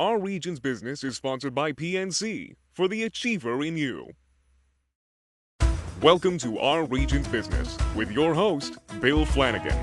Our region's business is sponsored by PNC for the achiever in you. Welcome to Our Region's Business with your host, Bill Flanagan.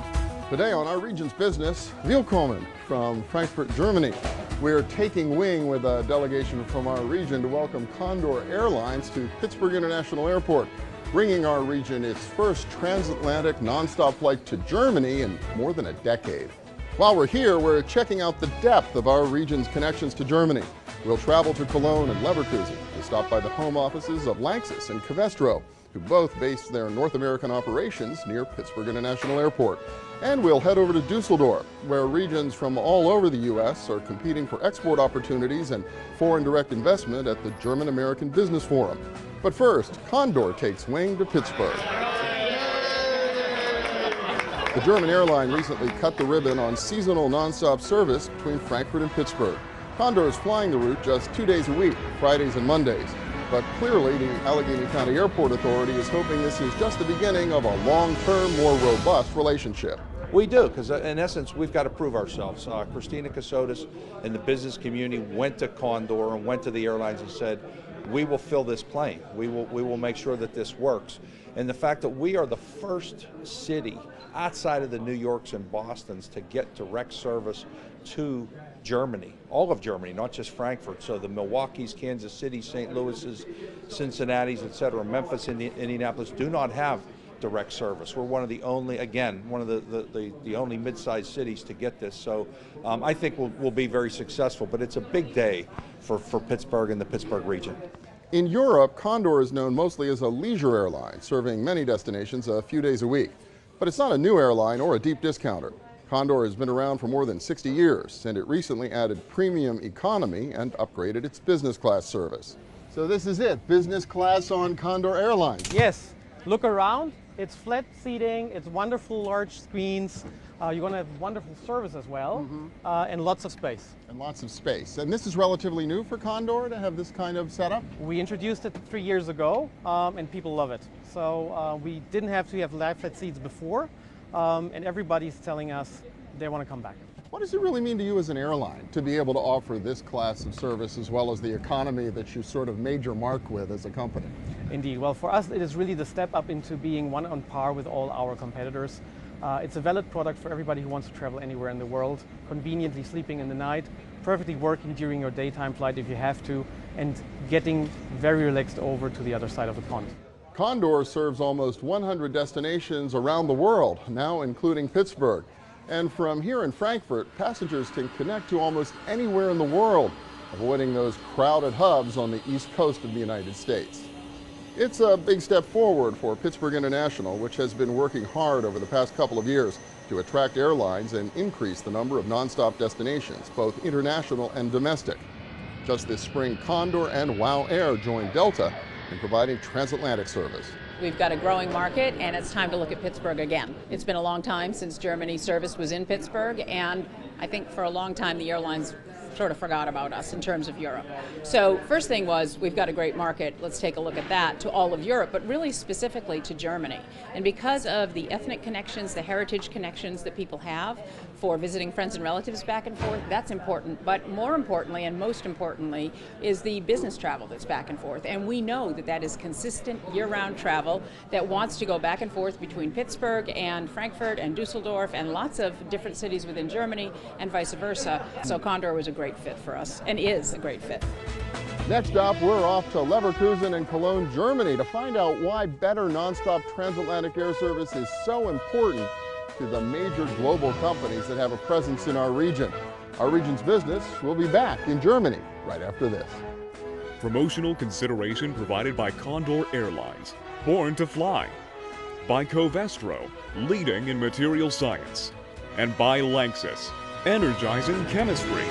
Today on Our Region's Business, Willkommen from Frankfurt, Germany. We're taking wing with a delegation from our region to welcome Condor Airlines to Pittsburgh International Airport, bringing our region its first transatlantic nonstop flight to Germany in more than a decade. While we're here, we're checking out the depth of our region's connections to Germany. We'll travel to Cologne and Leverkusen to stop by the home offices of LANXESS and Covestro, who both base their North American operations near Pittsburgh International Airport. And we'll head over to Dusseldorf, where regions from all over the U.S. are competing for export opportunities and foreign direct investment at the German-American Business Forum. But first, Condor takes wing to Pittsburgh. The German airline recently cut the ribbon on seasonal nonstop service between Frankfurt and Pittsburgh. Condor is flying the route just 2 days a week, Fridays and Mondays. But clearly, the Allegheny County Airport Authority is hoping this is just the beginning of a long-term, more robust relationship. We do, because in essence, we've got to prove ourselves. Christina Casotis and the business community went to Condor and went to the airlines and said, we will fill this plane. We will make sure that this works. And the fact that we are the first city outside of the New Yorks and Bostons to get direct service to Germany, all of Germany, not just Frankfurt. So the Milwaukee's, Kansas City, St. Louis's, Cincinnati's, et cetera, Memphis, Indianapolis do not have direct service. We're one of the only, again, one of the only mid-sized cities to get this. So I think we'll be very successful, but it's a big day for Pittsburgh and the Pittsburgh region. In Europe, Condor is known mostly as a leisure airline, serving many destinations a few days a week. But it's not a new airline or a deep discounter. Condor has been around for more than 60 years, and it recently added premium economy and upgraded its business class service. So this is it, business class on Condor Airlines. Yes, look around. It's flat seating, it's wonderful large screens. You're going to have wonderful service as well, and lots of space. And lots of space. And this is relatively new for Condor to have this kind of setup? We introduced it 3 years ago, and people love it. So we didn't have to have lie flat seats before, and everybody's telling us they want to come back. What does it really mean to you as an airline to be able to offer this class of service as well as the economy that you sort of made your mark with as a company? Indeed. Well, for us, it is really the step up into being one on par with all our competitors. It's a valid product for everybody who wants to travel anywhere in the world, conveniently sleeping in the night, perfectly working during your daytime flight if you have to, and getting very relaxed over to the other side of the pond. Condor serves almost 100 destinations around the world, now including Pittsburgh. And from here in Frankfurt, passengers can connect to almost anywhere in the world, avoiding those crowded hubs on the east coast of the United States. It's a big step forward for Pittsburgh International, which has been working hard over the past couple of years to attract airlines and increase the number of nonstop destinations, both international and domestic. Just this spring, Condor and WOW Air joined Delta in providing transatlantic service. We've got a growing market, and it's time to look at Pittsburgh again. It's been a long time since Germany service was in Pittsburgh, and I think for a long time the airlines sort of forgot about us in terms of Europe. So first thing was, we've got a great market, let's take a look at that to all of Europe, but really specifically to Germany. And because of the ethnic connections, the heritage connections that people have for visiting friends and relatives back and forth, that's important. But more importantly, and most importantly, is the business travel that's back and forth. And we know that that is consistent year-round travel that wants to go back and forth between Pittsburgh and Frankfurt and Dusseldorf and lots of different cities within Germany and vice versa. So Condor was a great fit for us, and is a great fit. Next up, we're off to Leverkusen and Cologne, Germany to find out why better nonstop transatlantic air service is so important to the major global companies that have a presence in our region. Our region's business will be back in Germany right after this. Promotional consideration provided by Condor Airlines, born to fly. By Covestro, leading in material science. And by LANXESS, energizing chemistry.